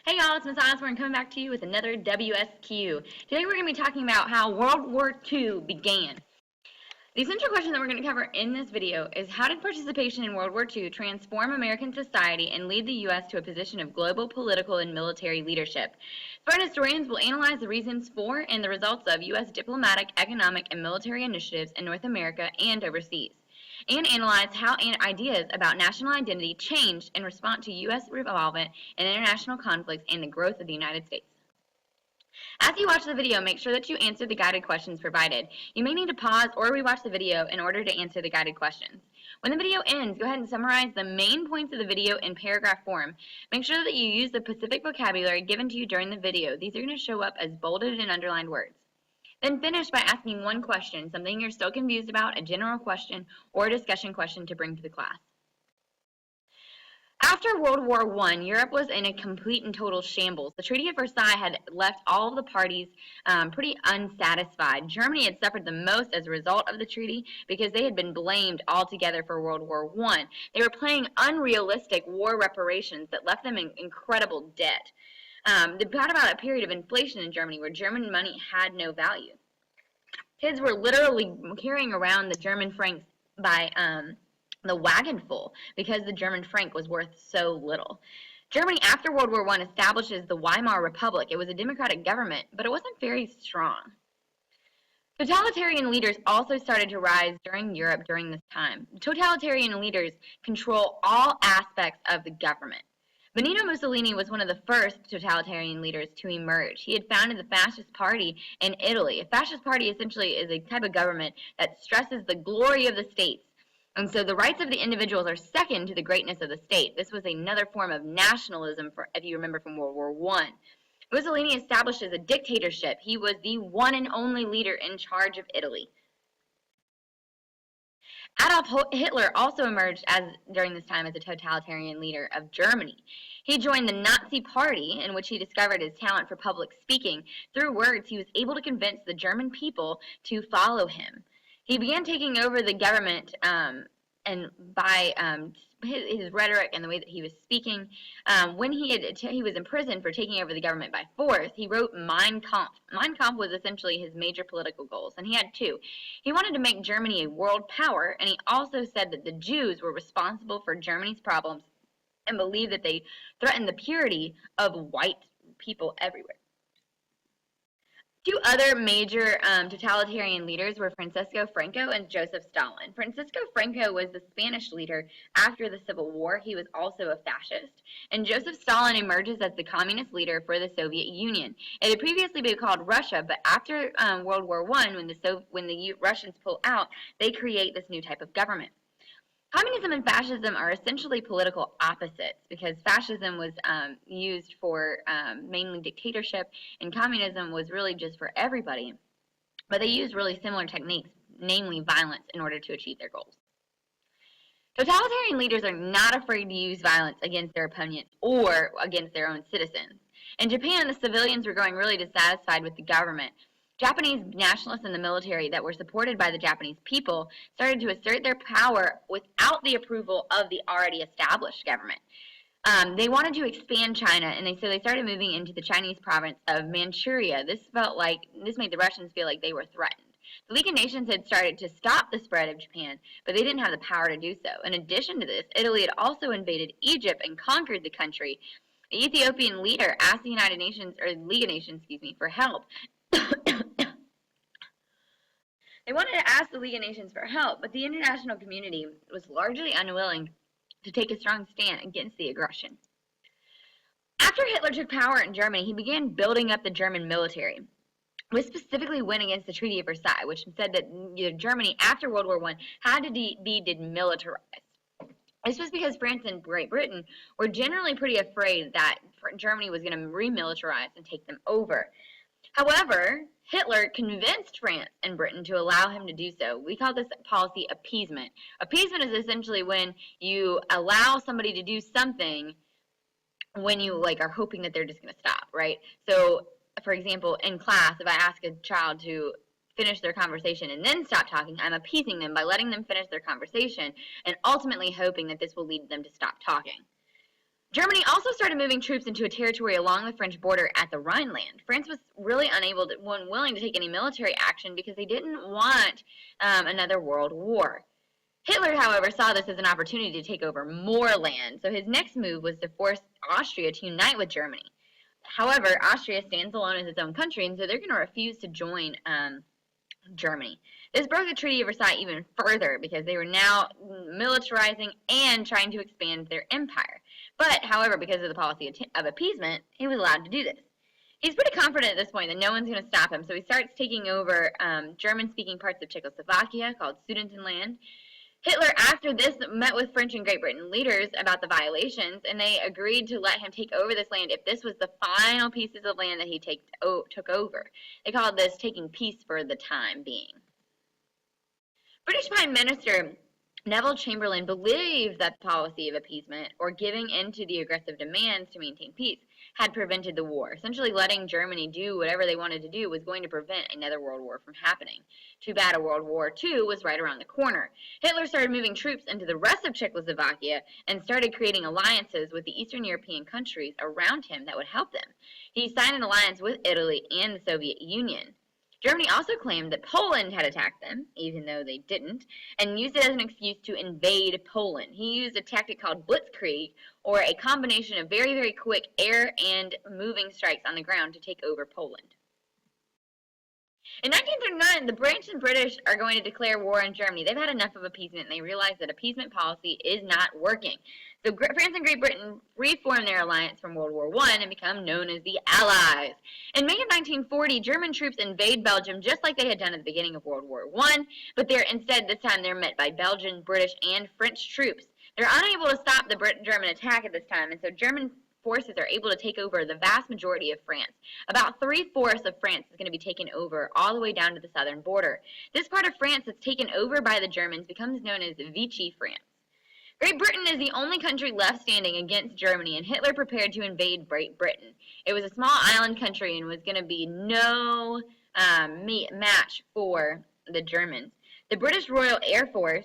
Hey y'all, it's Miss Osborne coming back to you with another WSQ. Today we're going to be talking about how World War II began. The essential question that we're going to cover in this video is how did participation in World War II transform American society and lead the U.S. to a position of global political and military leadership? Foreign historians will analyze the reasons for and the results of U.S. diplomatic, economic, and military initiatives in North America and overseas, and analyze how ideas about national identity changed in response to U.S. involvement in international conflicts and the growth of the United States. As you watch the video, make sure that you answer the guided questions provided. You may need to pause or rewatch the video in order to answer the guided questions. When the video ends, go ahead and summarize the main points of the video in paragraph form. Make sure that you use the specific vocabulary given to you during the video. These are going to show up as bolded and underlined words. Then finish by asking one question, something you're still confused about, a general question, or a discussion question to bring to the class. After World War I, Europe was in a complete and total shambles. The Treaty of Versailles had left all of the parties pretty unsatisfied. Germany had suffered the most as a result of the treaty because they had been blamed altogether for World War I. They were paying unrealistic war reparations that left them in incredible debt. They brought about a period of inflation in Germany where German money had no value. Kids were literally carrying around the German francs by the wagon full because the German franc was worth so little. Germany, after World War I, establishes the Weimar Republic. It was a democratic government, but it wasn't very strong. Totalitarian leaders also started to rise during Europe during this time. Totalitarian leaders control all aspects of the government. Benito Mussolini was one of the first totalitarian leaders to emerge. He had founded the Fascist Party in Italy. A fascist party essentially is a type of government that stresses the glory of the states. And so the rights of the individuals are second to the greatness of the state. This was another form of nationalism, if you remember from World War I. Mussolini establishes a dictatorship. He was the one and only leader in charge of Italy. Adolf Hitler also emerged during this time as a totalitarian leader of Germany. He joined the Nazi Party, in which he discovered his talent for public speaking. Through words, he was able to convince the German people to follow him. He began taking over the government and by his rhetoric and the way that he was speaking. When he was imprisoned for taking over the government by force, he wrote Mein Kampf. Mein Kampf was essentially his major political goals, and he had two. He wanted to make Germany a world power, and he also said that the Jews were responsible for Germany's problems and believed that they threatened the purity of white people everywhere. Two other major totalitarian leaders were Francisco Franco and Joseph Stalin. Francisco Franco was the Spanish leader after the Civil War. He was also a fascist. And Joseph Stalin emerges as the communist leader for the Soviet Union. It had previously been called Russia, but after World War I, when the Russians pull out, they create this new type of government. Communism and fascism are essentially political opposites because fascism was used for mainly dictatorship, and communism was really just for everybody. But they used really similar techniques, namely violence, in order to achieve their goals. Totalitarian leaders are not afraid to use violence against their opponents or against their own citizens. In Japan, the civilians were growing really dissatisfied with the government. Japanese nationalists in the military that were supported by the Japanese people started to assert their power without the approval of the already established government. They wanted to expand China, and so they started moving into the Chinese province of Manchuria. This made the Russians feel like they were threatened. The League of Nations had started to stop the spread of Japan, but they didn't have the power to do so. In addition to this, Italy had also invaded Egypt and conquered the country. The Ethiopian leader asked the League of Nations, for help. They wanted to ask the League of Nations for help, but the international community was largely unwilling to take a strong stand against the aggression. After Hitler took power in Germany, he began building up the German military. This specifically went against the Treaty of Versailles, which said that Germany, after World War I, had to be demilitarized. This was because France and Great Britain were generally pretty afraid that Germany was going to remilitarize and take them over. However, Hitler convinced France and Britain to allow him to do so. We call this policy appeasement. Appeasement is essentially when you allow somebody to do something when you are hoping that they're just going to stop, right? So, for example, in class, if I ask a child to finish their conversation and then stop talking, I'm appeasing them by letting them finish their conversation and ultimately hoping that this will lead them to stop talking. Germany also started moving troops into a territory along the French border at the Rhineland. France was really unwilling to take any military action because they didn't want another world war. Hitler, however, saw this as an opportunity to take over more land, so his next move was to force Austria to unite with Germany. However, Austria stands alone as its own country, and so they're going to refuse to join Germany. This broke the Treaty of Versailles even further because they were now militarizing and trying to expand their empire. But, however, because of the policy of appeasement, he was allowed to do this. He's pretty confident at this point that no one's going to stop him, so he starts taking over German-speaking parts of Czechoslovakia called Sudetenland. Hitler, after this, met with French and Great Britain leaders about the violations, and they agreed to let him take over this land if this was the final pieces of land that he took over. They called this taking peace for the time being. British Prime Minister Neville Chamberlain believed that the policy of appeasement, or giving in to the aggressive demands to maintain peace, had prevented the war. Essentially letting Germany do whatever they wanted to do was going to prevent another world war from happening. Too bad a World War II was right around the corner. Hitler started moving troops into the rest of Czechoslovakia and started creating alliances with the Eastern European countries around him that would help them. He signed an alliance with Italy and the Soviet Union. Germany also claimed that Poland had attacked them, even though they didn't, and used it as an excuse to invade Poland. He used a tactic called blitzkrieg, or a combination of very, very quick air and moving strikes on the ground to take over Poland. In 1939, the French and British are going to declare war on Germany. They've had enough of appeasement, and they realize that appeasement policy is not working. So France and Great Britain reform their alliance from World War I and become known as the Allies. In May of 1940, German troops invade Belgium just like they had done at the beginning of World War I, but this time they're met by Belgian, British, and French troops. They're unable to stop the German attack at this time, and so German forces are able to take over the vast majority of France. About 3/4 of France is going to be taken over all the way down to the southern border. This part of France that's taken over by the Germans becomes known as Vichy France. Great Britain is the only country left standing against Germany, and Hitler prepared to invade Great Britain. It was a small island country and was going to be no match for the Germans. The British Royal Air Force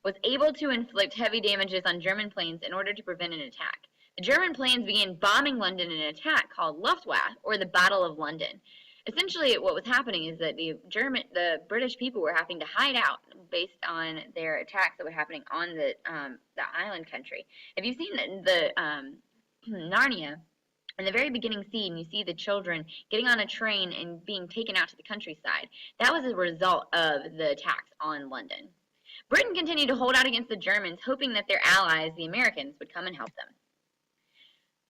was able to inflict heavy damages on German planes in order to prevent an attack. The German planes began bombing London in an attack called Luftwaffe, or the Battle of London. Essentially, what was happening is that the British people were having to hide out based on their attacks that were happening on the island country. If you've seen the Narnia, in the very beginning scene, you see the children getting on a train and being taken out to the countryside. That was a result of the attacks on London. Britain continued to hold out against the Germans, hoping that their allies, the Americans, would come and help them.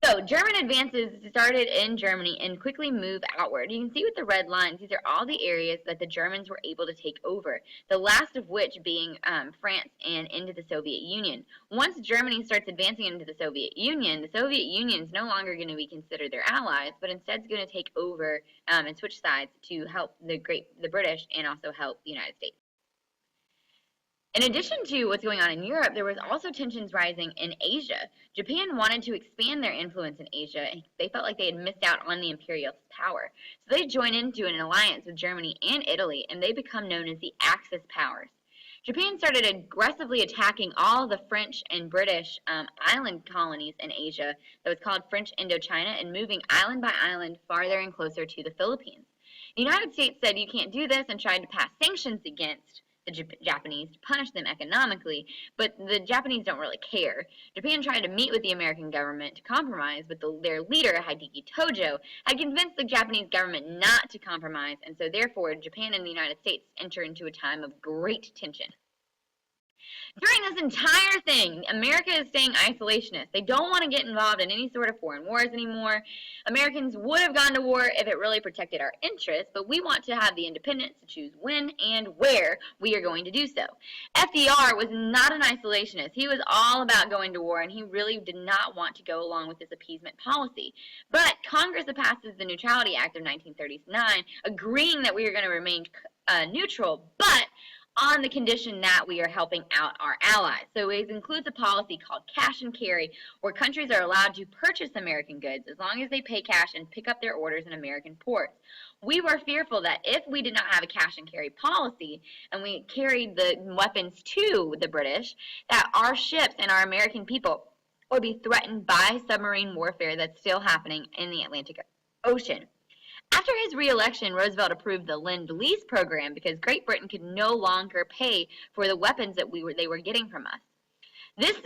So, German advances started in Germany and quickly moved outward. You can see with the red lines, these are all the areas that the Germans were able to take over, the last of which being France and into the Soviet Union. Once Germany starts advancing into the Soviet Union is no longer going to be considered their allies, but instead is going to take over and switch sides to help the British and also help the United States. In addition to what's going on in Europe, there was also tensions rising in Asia. Japan wanted to expand their influence in Asia, and they felt like they had missed out on the imperialist power. So they joined into an alliance with Germany and Italy, and they become known as the Axis powers. Japan started aggressively attacking all the French and British island colonies in Asia that was called French Indochina, and moving island by island farther and closer to the Philippines. The United States said you can't do this and tried to pass sanctions against the Japanese to punish them economically, but the Japanese don't really care. Japan tried to meet with the American government to compromise, but their leader, Hideki Tojo, had convinced the Japanese government not to compromise, and so therefore Japan and the United States enter into a time of great tension. During this entire thing, America is staying isolationist. They don't want to get involved in any sort of foreign wars anymore. Americans would have gone to war if it really protected our interests, but we want to have the independence to choose when and where we are going to do so. FDR was not an isolationist. He was all about going to war, and he really did not want to go along with this appeasement policy. But Congress passes the Neutrality Act of 1939, agreeing that we are going to remain neutral, but on the condition that we are helping out our allies. So it includes a policy called cash and carry, where countries are allowed to purchase American goods as long as they pay cash and pick up their orders in American ports. We were fearful that if we did not have a cash and carry policy and we carried the weapons to the British, that our ships and our American people or be threatened by submarine warfare that's still happening in the Atlantic Ocean. After his re-election, Roosevelt approved the Lend-Lease program because Great Britain could no longer pay for the weapons that they were getting from us. This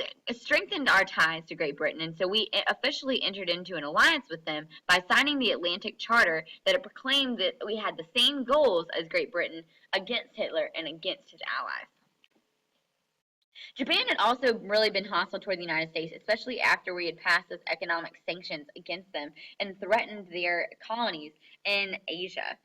strengthened our ties to Great Britain, and so we officially entered into an alliance with them by signing the Atlantic Charter that proclaimed that we had the same goals as Great Britain against Hitler and against his allies. Japan had also really been hostile toward the United States, especially after we had passed those economic sanctions against them and threatened their colonies in Asia.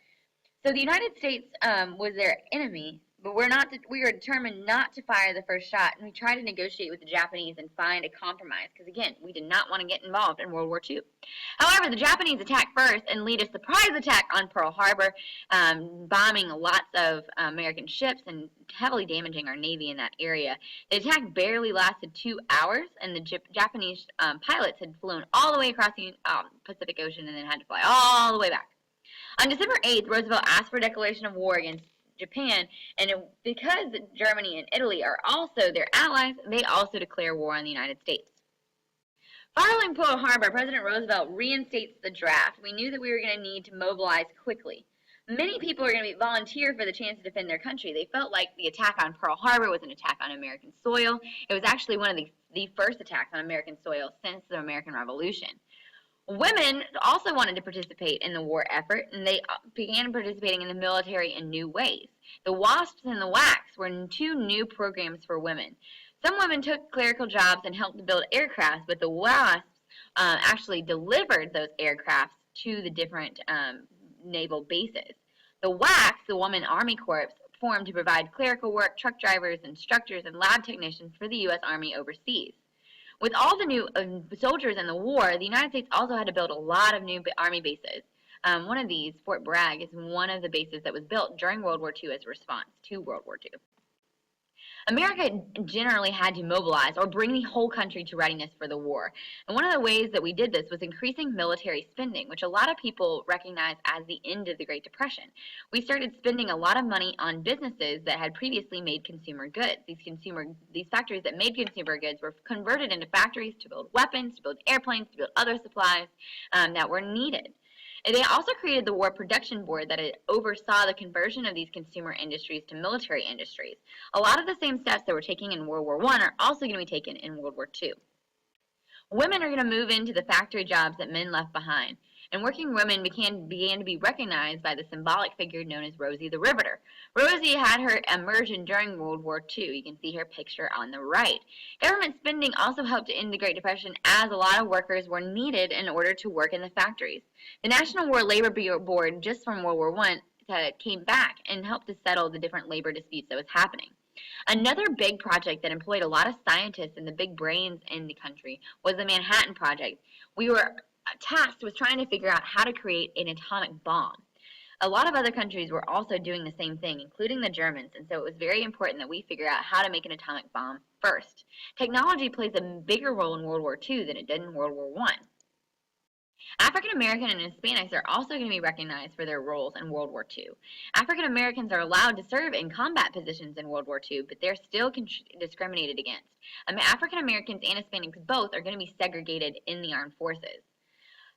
So the United States was their enemy, but we were determined not to fire the first shot, and we tried to negotiate with the Japanese and find a compromise, because again, we did not want to get involved in World War II. However, the Japanese attacked first and lead a surprise attack on Pearl Harbor, bombing lots of American ships and heavily damaging our Navy in that area. The attack barely lasted 2 hours, and the Japanese pilots had flown all the way across the Pacific Ocean and then had to fly all the way back. On December 8th, Roosevelt asked for a declaration of war against Japan, and because Germany and Italy are also their allies, they also declare war on the United States. Following Pearl Harbor, President Roosevelt reinstates the draft. We knew that we were going to need to mobilize quickly. Many people are going to volunteer for the chance to defend their country. They felt like the attack on Pearl Harbor was an attack on American soil. It was actually one of the first attacks on American soil since the American Revolution. Women also wanted to participate in the war effort, and they began participating in the military in new ways. The WASPs and the WACs were two new programs for women. Some women took clerical jobs and helped to build aircraft, but the WASPs actually delivered those aircraft to the different naval bases. The WACs, the Women Army Corps, formed to provide clerical work, truck drivers, instructors, and lab technicians for the U.S. Army overseas. With all the new soldiers in the war, the United States also had to build a lot of new Army bases. One of these, Fort Bragg, is one of the bases that was built during World War II as a response to World War II. America generally had to mobilize or bring the whole country to readiness for the war. And one of the ways that we did this was increasing military spending, which a lot of people recognize as the end of the Great Depression. We started spending a lot of money on businesses that had previously made consumer goods. These factories that made consumer goods were converted into factories to build weapons, to build airplanes, to build other supplies that were needed. And they also created the War Production Board that oversaw the conversion of these consumer industries to military industries. A lot of the same steps that were taken in World War I are also going to be taken in World War II. Women are going to move into the factory jobs that men left behind, and working women began to be recognized by the symbolic figure known as Rosie the Riveter. Rosie had her immersion during World War II. You can see her picture on the right. Government spending also helped to end the Great Depression, as a lot of workers were needed in order to work in the factories. The National War Labor Board, just from World War I, came back and helped to settle the different labor disputes that was happening. Another big project that employed a lot of scientists and the big brains in the country was the Manhattan Project. We were tasked with trying to figure out how to create an atomic bomb. A lot of other countries were also doing the same thing, including the Germans, and so it was very important that we figure out how to make an atomic bomb first. Technology plays a bigger role in World War II than it did in World War I. African American and Hispanics are also going to be recognized for their roles in World War II. African Americans are allowed to serve in combat positions in World War II, but they're still discriminated against. African Americans and Hispanics both are going to be segregated in the armed forces.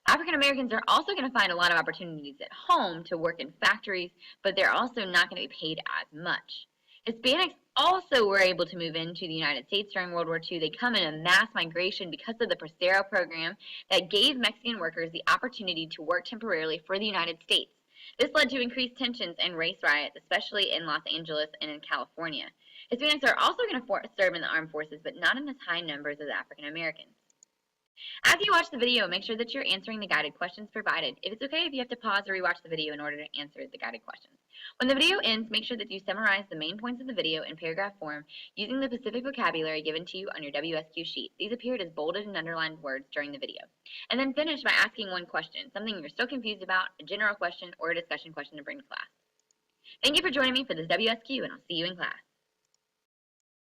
African Americans are also going to find a lot of opportunities at home to work in factories, but they're also not going to be paid as much. Hispanics also were able to move into the United States during World War II. They come in a mass migration because of the Prestero program that gave Mexican workers the opportunity to work temporarily for the United States. This led to increased tensions and race riots, especially in Los Angeles and in California. Hispanics are also going to serve in the armed forces, but not in as high numbers as African Americans. As you watch the video, make sure that you're answering the guided questions provided. If it's okay if you have to pause or rewatch the video in order to answer the guided questions. When the video ends, make sure that you summarize the main points of the video in paragraph form using the specific vocabulary given to you on your WSQ sheet. These appeared as bolded and underlined words during the video. And then finish by asking one question, something you're still confused about, a general question, or a discussion question to bring to class. Thank you for joining me for this WSQ, and I'll see you in class.